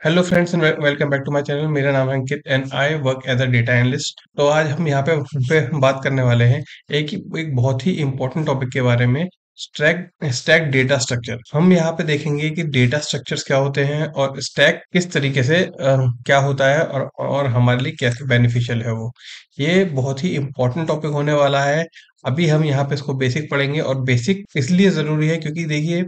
Hello friends and welcome back to my channel. मेरा नाम है Ankit and I work as a data analyst. तो आज हम यहाँ पे बात करने वाले हैं एक बहुत ही इम्पोर्टेंट टॉपिक के बारे में। Stack data structure. हम यहाँ पे देखेंगे कि डेटा स्ट्रक्चर्स क्या होते हैं और स्टैक किस तरीके से क्या होता है और हमारे लिए कैसे बेनिफिशियल है वो। ये बहुत ही इम्पोर्टेंट टॉपिक होने वाला है। अभी हम यहाँ पे इसको बेसिक पढ़ेंगे और बेसिक इसलिए जरूरी है क्योंकि देखिए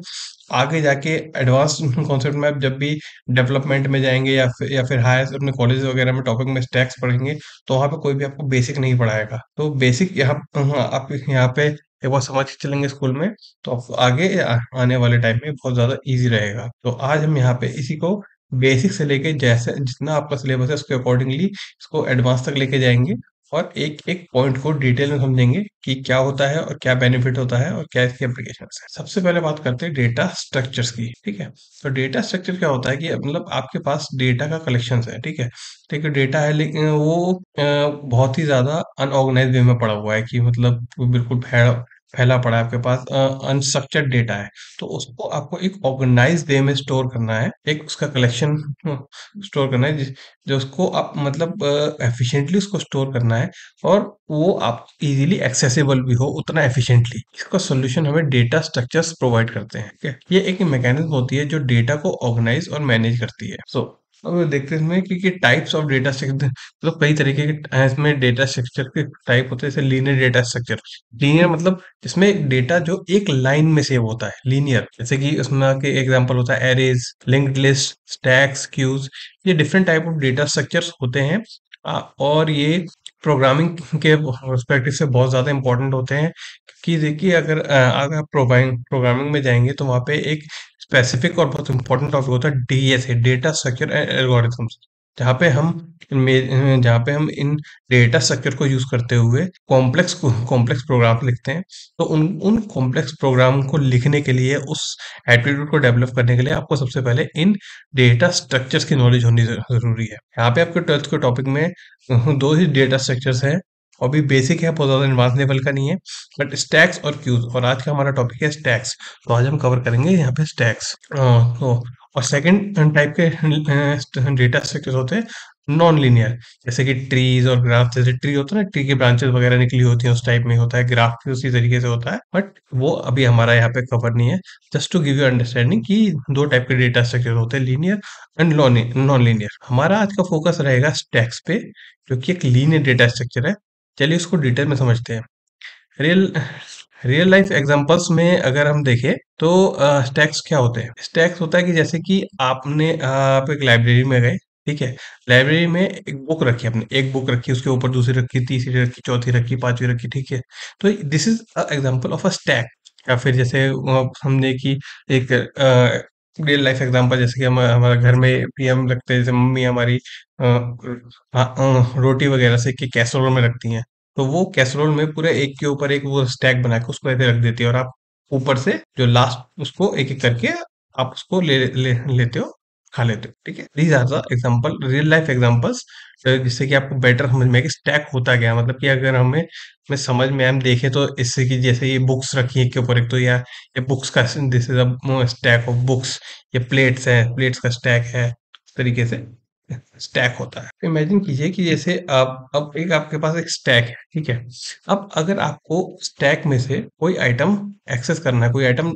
आगे जाके एडवांस कॉन्सेप्ट में आप जब भी डेवलपमेंट में जाएंगे या फिर हायर अपने कॉलेज वगैरह में टॉपिक में स्टैक्स पढ़ेंगे तो वहाँ पे कोई भी आपको बेसिक नहीं पढ़ाएगा। तो बेसिक यहाँ हाँ, आप यहाँ पे एक बार समझ के चलेंगे स्कूल में तो आप आगे आने वाले टाइम में बहुत ज्यादा इजी रहेगा। तो आज हम यहाँ पे इसी को बेसिक से लेके जैसे जितना आपका सिलेबस है उसके अकॉर्डिंगली इसको एडवांस तक लेके जाएंगे और एक एक पॉइंट को डिटेल में समझेंगे कि क्या होता है और क्या बेनिफिट होता है और क्या इसकी एप्लीकेशन है। सबसे पहले बात करते हैं डेटा स्ट्रक्चर्स की। ठीक है, तो डेटा स्ट्रक्चर क्या होता है कि मतलब आपके पास डेटा का कलेक्शन है। ठीक है, ठीक है, डेटा है लेकिन वो बहुत ही ज्यादा अनऑर्गेनाइज वे में पड़ा हुआ है कि मतलब वो बिल्कुल फैला पड़ा है आपके पास। अनस्ट्रक्चर्ड डेटा है तो उसको आपको एक ऑर्गेनाइज वे में स्टोर करना है, एक उसका कलेक्शन स्टोर करना है जो उसको आप मतलब एफिशिएंटली उसको स्टोर करना है और वो आप इजीली एक्सेसिबल भी हो उतना एफिशिएंटली। इसका सॉल्यूशन हमें डेटा स्ट्रक्चर्स प्रोवाइड करते हैं। ठीक है, ये एक मैकेनिज्म होती है जो डेटा को ऑर्गेनाइज और मैनेज करती है। अब देखते हैं इसमें कि टाइप्स ऑफ डेटा स्ट्रक्चर, मतलब कई तरीके के इसमें डेटा स्ट्रक्चर के टाइप होते हैं। जैसे लीनियर डेटा स्ट्रक्चर। लीनियर मतलब जिसमें डेटा जो एक लाइन में सेव होता है, लीनियर। जैसे कि उसमें के एग्जांपल होता है arrays, linked list, stacks, queues. ये different type of data structures होते हैं। और ये प्रोग्रामिंग के पर्सपेक्टिव से बहुत ज़्यादा इंपॉर्टेंट होते हैं क्योंकि देखिए अगर आप प्रोग्रामिंग में जाएंगे तो वहाँ पे एक स्पेसिफिक और बहुत इंपॉर्टेंट टॉपिक होता है DSA, data structure and algorithms. जहाँ पे हम जहाँ पे हम इन डेटा स्ट्रक्चर को यूज करते हुए कॉम्प्लेक्स प्रोग्राम लिखते हैं। तो उन उन कॉम्प्लेक्स प्रोग्राम को लिखने के लिए, उस एप्टीट्यूड को डेवलप करने के लिए आपको सबसे पहले इन डेटा स्ट्रक्चर्स की नॉलेज होनी जरूरी है। यहाँ पे आपके 12th के टॉपिक में दो ही डेटा स्ट्रक्चर्स है और भी बेसिक है, बहुत ज्यादा एडवांस लेवल का नहीं है। बट स्टैक्स और क्यूज, और आज का हमारा टॉपिक है स्टैक्स। तो आज हम कवर करेंगे यहाँ पे स्टैक्स। तो और सेकंड टाइप के डेटा स्ट्रक्चर्स होते हैं नॉन लीनियर। जैसे कि ट्रीज और ग्राफ। जैसे ट्री होता है ना, ट्री की ब्रांचेस वगैरह निकली होती हैं, उस टाइप में होता है। ग्राफ भी उसी तरीके से होता है बट वो अभी हमारा यहाँ पे कवर नहीं है। Just to give you understanding कि दो टाइप के डेटा स्ट्रक्चर होते हैं, लीनियर एंड नॉन लीनियर। हमारा आज का फोकस रहेगा स्टैक्स पे जो कि एक लीनियर डेटा स्ट्रक्चर है। चलिए उसको डिटेल में समझते हैं। रियल रियल लाइफ एग्जांपल्स में अगर हम देखें तो स्टैक्स क्या होते हैं। स्टैक्स होता है कि जैसे कि आप एक लाइब्रेरी में गए। ठीक है, लाइब्रेरी में एक बुक रखी, आपने एक बुक रखी, उसके ऊपर दूसरी रखी, तीसरी रखी, चौथी रखी, पांचवी रखी। ठीक है, तो this is example of a stack. या फिर जैसे हमने कि एक रियल लाइफ एग्जांपल, जैसे कि हम हमारे घर में भी हम रखते हैं। जैसे मम्मी हमारी रोटी वगैरह से कि कैसरोल में रखती हैं। तो वो कैसरोल में पूरे एक के ऊपर एक वो स्टैक बना के उसको ऐसे रख देती है और आप ऊपर से जो लास्ट उसको एक एक करके आप उसको लेते हो, खा लेते हो। ठीक है, these are the example, real life examples, जिससे कि आपको बेटर समझ में आए कि स्टैक होता क्या है। मतलब कि अगर हमें समझ में हम देखें तो इससे कि जैसे ये बुक्स रखी है एक के ऊपर एक, तो या ये बुक्स का this is a stack of books. ये प्लेट्स है, प्लेट्स का स्टैक है। इस तरीके से स्टैक होता है। इमेजिन कीजिए कि जैसे आप अब एक आपके पास एक स्टैक है। ठीक है, अब अगर आपको स्टैक में से कोई आइटम एक्सेस करना है, कोई आइटम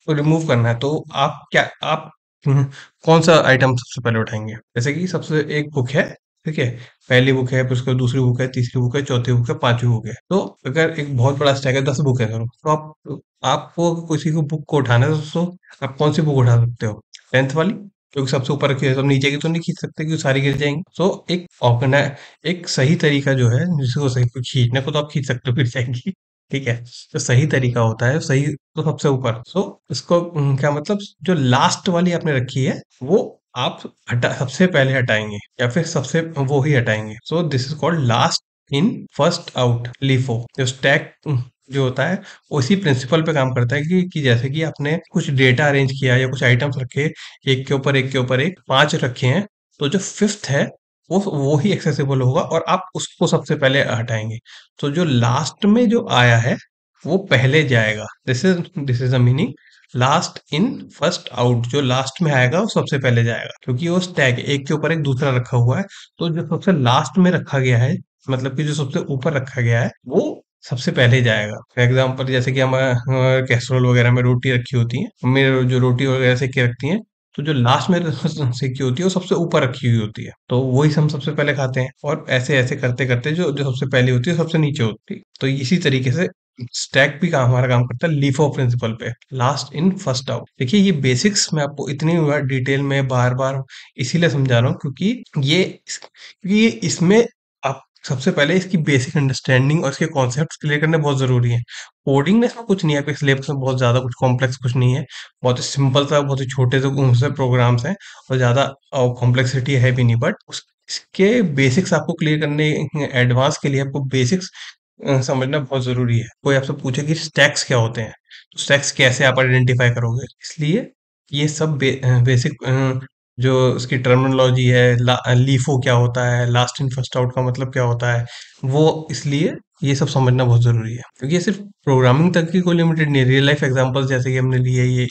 रिमूव करना है, तो आप कौन सा आइटम सबसे पहले उठाएंगे। जैसे कि सबसे एक बुक है। ठीक है, पहली बुक है, फिर उसके बाद दूसरी बुक है, तीसरी बुक है, चौथी बुक है, पांचवी बुक है। तो अगर एक बहुत बड़ा स्टैक है, 10 बुक है, तो आपको किसी को बुक को उठाना है तो आप कौन सी बुक उठा सकते हो? 10th वाली, क्योंकि सबसे ऊपर रखी है। सब नीचे की तो नहीं खींच सकते क्योंकि सारी गिर जाएंगी। सो एक सही तरीका जो है, जिसको सही खींचने को तो आप खींच सकते हो, गिर जाएंगी। ठीक है, तो सही तरीका होता है सही तो सबसे ऊपर। सो इसको क्या मतलब, जो लास्ट वाली आपने रखी है वो आप हटा सबसे पहले हटाएंगे या फिर सबसे वो ही हटाएंगे। So this is called last in first out, LIFO. जो स्टैक जो होता है उसी प्रिंसिपल पे काम करता है कि जैसे कि आपने कुछ डेटा अरेंज किया या कुछ आइटम्स रखे, एक के ऊपर एक के ऊपर एक, 5 रखे हैं, तो जो फिफ्थ है वो ही एक्सेसिबल होगा और आप उसको सबसे पहले हटाएंगे। तो जो लास्ट में जो आया है वो पहले जाएगा। This is the meaning last in first out, जो लास्ट में आएगा वो सबसे पहले जाएगा, क्योंकि वो स्टैक एक के ऊपर एक दूसरा रखा हुआ है। तो जो सबसे लास्ट में रखा गया है, मतलब कि जो सबसे ऊपर रखा गया है, वो सबसे पहले जाएगा। फॉर एग्जाम्पल, जैसे कि हम कैसरोल वगैरह में रोटी रखी होती है, मेरे जो रोटी वगैरह सेक रखती हैं, तो जो लास्ट में सेकी होती है वो सबसे ऊपर रखी हुई होती है, तो वही हम सबसे पहले खाते हैं। और ऐसे ऐसे करते करते जो जो सबसे पहली होती है सबसे नीचे होती है। तो इसी तरीके से स्टैक भी काम हमारा काम करता है लीफो प्रिंसिपल पे, लास्ट इन फर्स्ट आउट। देखिए, ये बेसिक्स मैं आपको इतनी डिटेल में बार बार इसीलिए समझा रहा हूँ, क्योंकि ये इसमें आप सबसे पहले इसकी बेसिक अंडरस्टैंडिंग और इसके कॉन्सेप्ट क्लियर करने बहुत जरूरी है। कोडिंग में इसमें कुछ नहीं है, आपके सिलेबस में बहुत ज्यादा कुछ कॉम्प्लेक्स कुछ नहीं है, बहुत ही सिंपल सा, बहुत ही छोटे से प्रोग्राम्स हैं, और ज्यादा कॉम्प्लेक्सिटी है भी नहीं। बट इसके बेसिक्स आपको क्लियर करने, एडवांस के लिए आपको बेसिक्स समझना बहुत ज़रूरी है। कोई आपसे पूछे कि स्टैक्स क्या होते हैं, तो स्टैक्स कैसे आप आइडेंटिफ़ाई करोगे? इसलिए ये सब बेसिक जो उसकी टर्मिनोलॉजी है, लीफो क्या होता है, लास्ट इन फर्स्ट आउट का मतलब क्या होता है, वो इसलिए ये सब समझना बहुत ज़रूरी है। क्योंकि ये सिर्फ़ प्रोग्रामिंग तक ही कोई लिमिटेड नहीं है, रियल लाइफ़ एग्ज़ाम्पल्स जैसे कि हमने लिए ये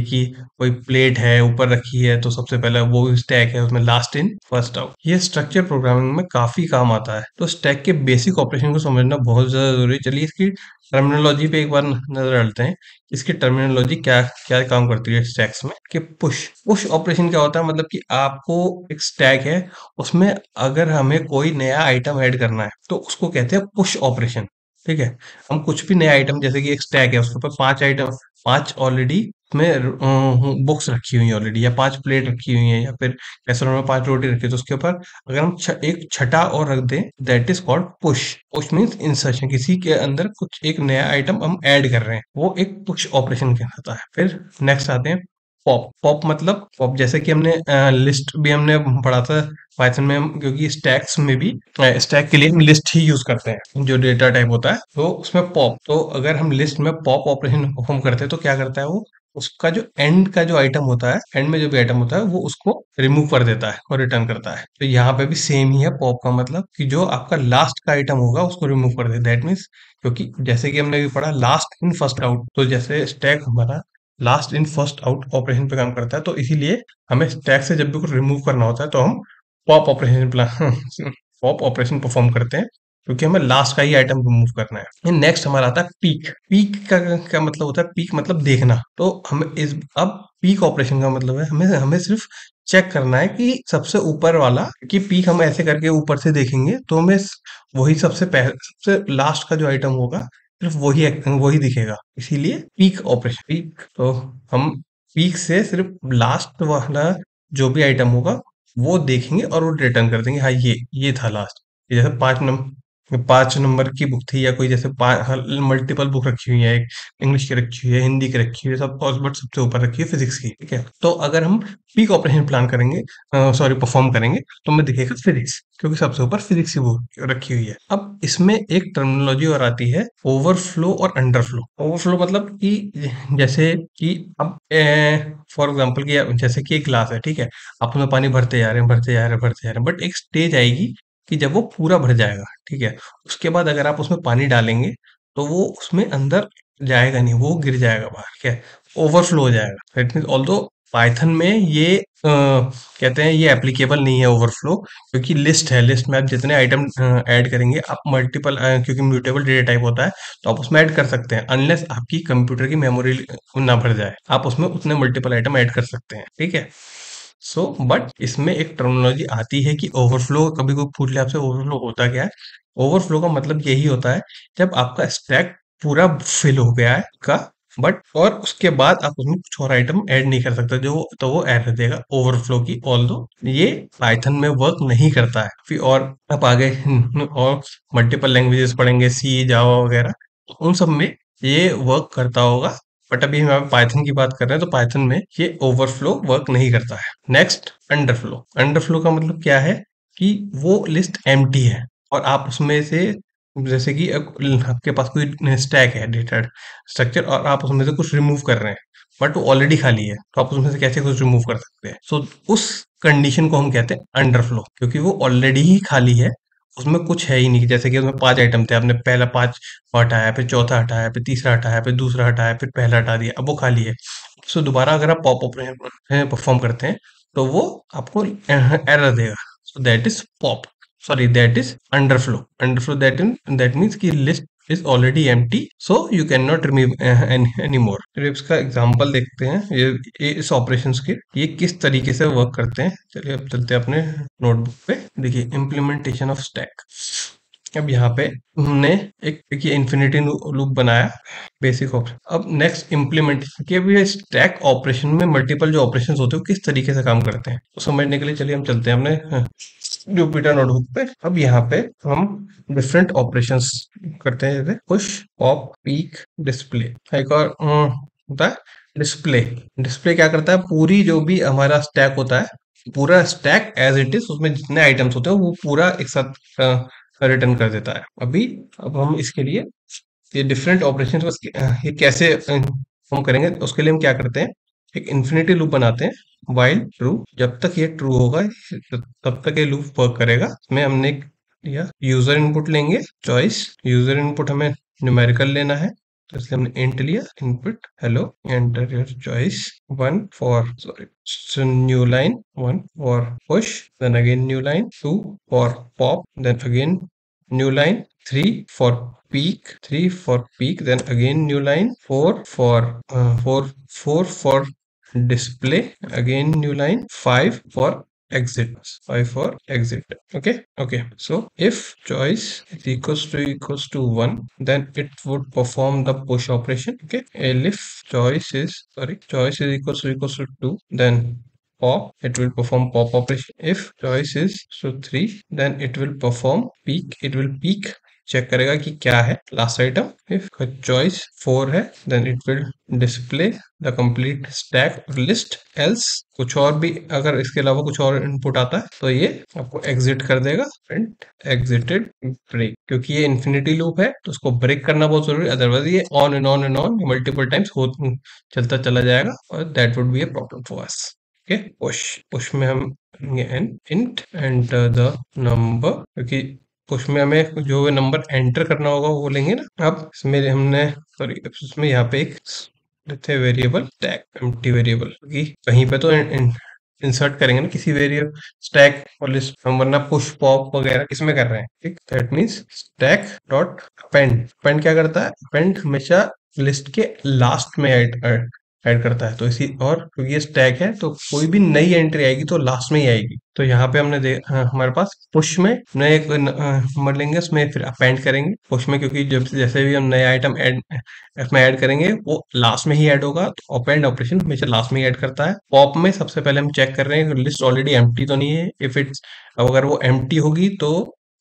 कि कोई प्लेट है, ऊपर रखी है, तो सबसे पहले वो स्टैक है, उसमें लास्ट इन फर्स्ट आउट। ये स्ट्रक्चर प्रोग्रामिंग में काफ़ी काम आता है। तो स्टैक के बेसिक ऑपरेशन को समझना बहुत ज़्यादा ज़रूरी है। चलिए इसकी टर्मिनोलॉजी पे एक बार नज़र डालते हैं। इसकी टर्मिनोलॉजी क्या क्या काम करती है स्टैक्स में, कि पुश पुश ऑपरेशन क्या होता है, मतलब कि आपको एक स्टैक है, उसमें अगर हमें कोई नया आइटम ऐड करना है तो उसको कहते हैं पुश ऑपरेशन। ठीक है, हम कुछ भी नया आइटम, जैसे कि एक स्टैक है, उसके ऊपर 5 आइटम, 5 ऑलरेडी में बुक्स रखी हुई है ऑलरेडी, या 5 प्लेट रखी हुई है, या फिर कैसरोल में 5 रोटी रखी है, तो उसके ऊपर अगर हम एक छठा और रख दें, that is called push. Push means insertion, किसी के अंदर कुछ एक नया आइटम हम ऐड कर रहे हैं, वो एक पुश ऑपरेशन कहलाता है। फिर नेक्स्ट आते हैं पॉप। पॉप मतलब पॉप, जैसे कि हमने लिस्ट भी हमने पढ़ा था पाइथन में, क्योंकि स्टैक्स में भी स्टैक के लिए हम लिस्ट ही यूज करते हैं, जो डेटा टाइप होता है, तो उसमें पॉप। तो अगर हम लिस्ट में पॉप ऑपरेशन परफॉर्म करते हैं तो क्या करता है वो, उसका जो एंड का जो आइटम होता है, एंड में जो भी आइटम होता है, वो उसको रिमूव कर देता है और रिटर्न करता है। तो यहाँ पे भी सेम ही है पॉप का मतलब, कि जो आपका लास्ट का आइटम होगा उसको रिमूव कर दे, दैट मीन्स, क्योंकि जैसे कि हमने भी पढ़ा लास्ट इन फर्स्ट आउट, तो जैसे स्टैक हमारा last in first out operation पे काम करता है, तो इसीलिए हमें स्टैक से जब भी कुछ रिमूव करना होता है तो हम pop operation pop operation perform करते हैं, क्योंकि हमें लास्ट का ही आइटम रिमूव करना है। नेक्स्ट हमारा आता है पीक। पीक का क्या मतलब होता है? पीक मतलब देखना। तो हम इस अब पीक ऑपरेशन का मतलब है, हमें हमें सिर्फ चेक करना है कि सबसे ऊपर वाला, कि पीक हम ऐसे करके ऊपर से देखेंगे तो हमें वही सबसे पहले, सबसे लास्ट का जो आइटम होगा, सिर्फ वही वही दिखेगा, इसीलिए पीक ऑपरेशन। पीक, तो हम पीक से सिर्फ लास्ट वाला जो भी आइटम होगा वो देखेंगे और वो रिटर्न कर देंगे, हाँ ये था लास्ट। जैसे 5 नंबर की बुक थी, या कोई जैसे मल्टीपल बुक रखी हुई है, एक इंग्लिश की रखी हुई है, हिंदी की रखी हुई है, सब, बट सबसे ऊपर रखी है फिजिक्स की। ठीक है, तो अगर हम पीक ऑपरेशन प्लान करेंगे, सॉरी परफॉर्म करेंगे, तो हमें दिखेगा फिजिक्स, क्योंकि सबसे ऊपर फिजिक्स की बुक रखी हुई है। अब इसमें एक टर्मिनोलॉजी और आती है, ओवरफ्लो और अंडरफ्लो। ओवरफ्लो मतलब कि जैसे कि अब फॉर एग्जाम्पल कि जैसे कि एक ग्लास है, ठीक है, आप उसमें पानी भरते जा रहे हैं, भरते जा रहे हैं, भरते जा रहे हैं, बट एक स्टेज आएगी कि जब वो पूरा भर जाएगा। ठीक है, उसके बाद अगर आप उसमें पानी डालेंगे तो वो उसमें अंदर जाएगा नहीं, वो गिर जाएगा बाहर, क्या ओवरफ्लो हो जाएगा। इट मीन ऑल्दो पाइथन में ये कहते हैं ये एप्लीकेबल नहीं है ओवरफ्लो, क्योंकि लिस्ट है, लिस्ट में आप जितने आइटम ऐड करेंगे, आप मल्टीपल, क्योंकि म्यूटेबल डेटा टाइप होता है, तो आप उसमें ऐड कर सकते हैं, अनलेस आपकी कंप्यूटर की मेमोरी ना भर जाए, आप उसमें उतने मल्टीपल आइटम ऐड कर सकते हैं। ठीक है, सो बट इसमें एक टर्मिनोलॉजी आती है कि ओवरफ्लो। कभी कोई पूछ ले आपसे ओवरफ्लो होता क्या है? ओवरफ्लो का मतलब यही होता है, जब आपका स्टैक पूरा फिल हो गया है का, बट और उसके बाद आप उसमें कुछ और आइटम ऐड नहीं कर सकते, जो तो वो एरर देगा ओवरफ्लो की। ऑल्दो ये पाइथन में वर्क नहीं करता है, फिर और आप आगे और मल्टीपल लैंग्वेजेस पढ़ेंगे, सी, जावा वगैरह, तो उन सब में ये वर्क करता होगा। बट अभी हम पाइथन की बात कर रहे हैं, तो पाइथन में ये ओवरफ्लो वर्क नहीं करता है। Next, underflow. अंडरफ्लो का मतलब क्या है, कि वो लिस्ट एम्प्टी है, और आप उसमें से, जैसे कि आपके पास कोई स्टैक है, डेटा स्ट्रक्चर, और आप उसमें से कुछ रिमूव कर रहे हैं, बट वो ऑलरेडी खाली है, तो आप उसमें से कैसे कुछ रिमूव कर सकते हैं? सो उस कंडीशन को हम कहते हैं अंडरफ्लो, क्योंकि वो ऑलरेडी ही खाली है, उसमें कुछ है ही नहीं, जैसे कि उसमें 5 आइटम थे, आपने पहला 5 हटाया, फिर चौथा हटाया, फिर तीसरा हटाया, फिर दूसरा हटाया, फिर पहला हटा दिया, अब वो खाली है। सो दोबारा अगर आप पॉप परफॉर्म करते हैं तो वो आपको एरर देगा। So that is pop, sorry that is underflow. Underflow that means कि list is already empty, so you can not remove any more. फिर इसका एग्जांपल देखते हैं, ये इस ऑपरेशंस के ये किस तरीके से वर्क करते हैं। चलिए अब चलते हैं अपने नोटबुक पे। देखिए इम्प्लीमेंटेशन ऑफ स्टैक। अब यहाँ पे हमने एक ये इन्फिनिटी लूप बनाया, बेसिक ऑपरेशन। अब नेक्स्ट इम्प्लीमेंटेशन कि अभी स्टैक ऑपरेशन में मल्टीपल जो ऑपरेशंस होते हैं वो किस तरीके से काम करते हैं, तो समझने के लिए चलिए हम चलते हैं अपने जुपिटर नोटबुक पे। अब यहाँ पे हम डिफरेंट ऑपरेशंस करते हैं, जैसे पुश, पॉप, पीक, डिस्प्ले। एक और होता है डिस्प्ले। डिस्प्ले क्या करता है, पूरी जो भी हमारा स्टैक होता है, पूरा स्टैक एज इट इज, उसमें जितने आइटम्स होते हैं वो पूरा एक साथ रिटर्न कर देता है। अब हम इसके लिए ये डिफरेंट ऑपरेशन ये कैसे हम करेंगे, उसके लिए हम क्या करते हैं, एक इन्फिनिटी लूप बनाते हैं। वाइल ट्रू, जब तक ये ट्रू होगा तब तक ये लूप वर्क करेगा। इसमें हमने लिया यूजर इनपुट लेंगे, चॉइस यूजर इनपुट हमें न्यूमेरिकल लेना है, तो इसलिए हमने इंट लिया input hello, enter your choice, one for sorry new line, one for push, then again new line, two for pop, then again new line, 3 for peak, then again new line, 4 for display, again new line, 5 for exit. Okay, so if choice is equals to 1, then it would perform the push operation. Okay, and if choice is equals to 2, then pop, it will perform pop operation. If choice is so 3, then it will perform peak, it will peak, check करेगा कि क्या है last item. If choice 4 है, then it will display the complete stack list. Else कुछ और भी, अगर इसके अलावा कुछ और इनपुट आता है तो ये आपको एग्जिट कर देगा। प्रिंट एग्जिटेड ब्रेक, क्योंकि ये इन्फिनिटी लूप है तो उसको ब्रेक करना बहुत जरूरी है, अदरवाइज ये on and on and on multiple times चलता चला जाएगा और that would be a problem for us. Okay, push में हम इंट एंटर द नंबर, क्योंकि पुश में हमें जो नंबर एंटर करना होगा वो लेंगे ना। अब इसमें हमने सॉरी इसमें यहाँ पे एक देते हैं वेरिएबल स्टैक, एम्प्टी वेरिएबल, क्योंकि कहीं पे तो इंसर्ट करेंगे ना किसी वेरिएबल स्टैक और लिस्ट हम, वरना पुश पॉप वगैरह किसमें कर रहे हैं। ठीक, that means stack dot append. Append क्या करता है, अपेंड हमेशा लिस्ट के लास्ट में ऐड करता है। तो इसी और क्योंकि ये स्टैक है तो कोई भी नई एंट्री आएगी तो लास्ट में ही आएगी। तो यहाँ पे हमने हमारे पास पुश में नए नंबर लेंगे, उसमें फिर अपेंड करेंगे पुश में, क्योंकि जब जैसे भी हम नए आइटम इसमें ऐड करेंगे वो लास्ट में ही ऐड होगा, तो अपेंड ऑपरेशन हमेशा लास्ट में ही ऐड करता है। पॉप में सबसे पहले हम चेक कर रहे हैं लिस्ट ऑलरेडी एम्प्टी तो नहीं है। इफ इट्स, अगर वो एम्प्टी होगी तो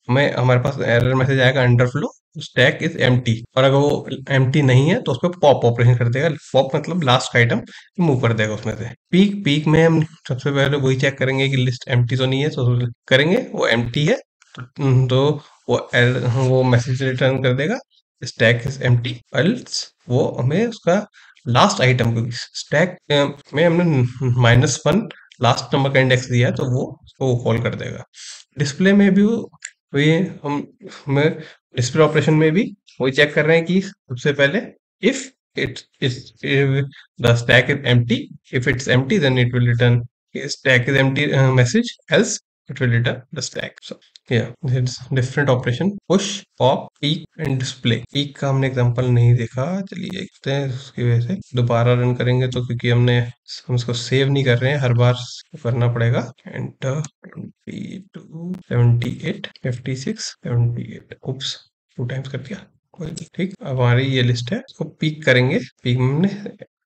हमारे पास एरर मैसेज आएगा अंडरफ्लो, स्टैक इज एम्प्टी, और अगर वो एम्प्टी नहीं है तो उस पर पॉप ऑपरेशन कर देगा। पॉप मतलब लास्ट आइटम मूव कर देगा उसमें से। पीक में हम सबसे पहले वही चेक करेंगे कि लिस्ट एम्प्टी तो नहीं है, तो करेंगे वो एम्प्टी है तो वो मैसेज रिटर्न कर देगा स्टैक इज एम्प्टी, एल्स वो हमें उसका लास्ट आइटम, क्योंकि स्टैक में हमने -1 लास्ट नंबर का इंडेक्स दिया है तो वो कॉल कर देगा। डिस्प्ले में भी वही हमें डिस्प्ले ऑपरेशन में भी वही चेक कर रहे हैं कि सबसे पहले if if the stack is empty, if it's empty then it will return stack is empty message, else it will return the stack. So yeah, it's different operation, push, pop, peek and display. peek का हमने example नहीं देखा, चलिए देखते हैं। उसकी वजह से दोबारा रन करेंगे तो, क्योंकि हम इसको सेव नहीं कर रहे हैं, हर बार करना पड़ेगा। एंटर 22 78 56 78, उप्स 2 टाइम्स कर दिया, कोई नहीं। ठीक, अब हमारी ये लिस्ट है, इसको पीक करेंगे। पीक में हमने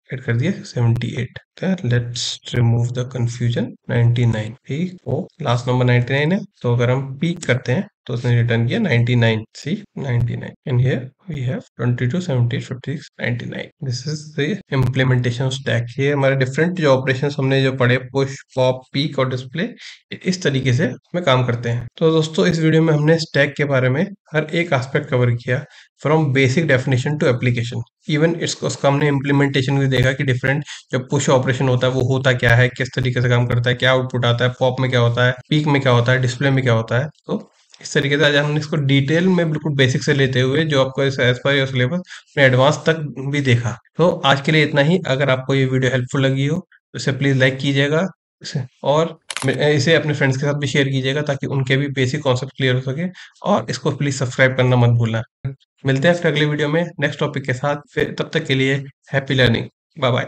ऐड कर दिया 78। Let's remove the confusion. 99, ठीक, वो लास्ट नंबर 99 है, तो अगर हम पीक करते हैं तो उसने रिटर्न किया 99, C 99, and here we have 22 78 56 99। This is the implementation stack. ये हमारे डिफरेंट जो ऑपरेशंस हमने जो पढ़े, पुश, पॉप, पीक और डिस्प्ले, इस तरीके से हमें काम करते हैं। तो दोस्तों इस वीडियो में हमने स्टैक के बारे में हर एक एस्पेक्ट कवर किया, from basic definition to application. Even उसका हमने इम्प्लीमेंटेशन भी देखा कि डिफरेंट जब पुश ऑपरेशन होता है वो होता क्या है, किस तरीके से काम करता है, क्या आउटपुट आता है, पॉप में क्या होता है, पीक में क्या होता है, डिस्प्ले में क्या होता है। तो इस तरीके से आज हमने इसको डिटेल में बिल्कुल बेसिक से लेते हुए जो आपको एज पर योर सिलेबस में एडवांस तक भी देखा। तो आज के लिए इतना ही। अगर आपको ये वीडियो हेल्पफुल लगी हो तो इसे प्लीज़ लाइक कीजिएगा और इसे अपने फ्रेंड्स के साथ भी शेयर कीजिएगा ताकि उनके भी बेसिक कॉन्सेप्ट क्लियर हो सके। और इसको प्लीज़ सब्सक्राइब करना मत भूलना। मिलते हैं फिर अगले वीडियो में नेक्स्ट टॉपिक के साथ। फिर तब तक के लिए हैप्पी लर्निंग। Bye bye.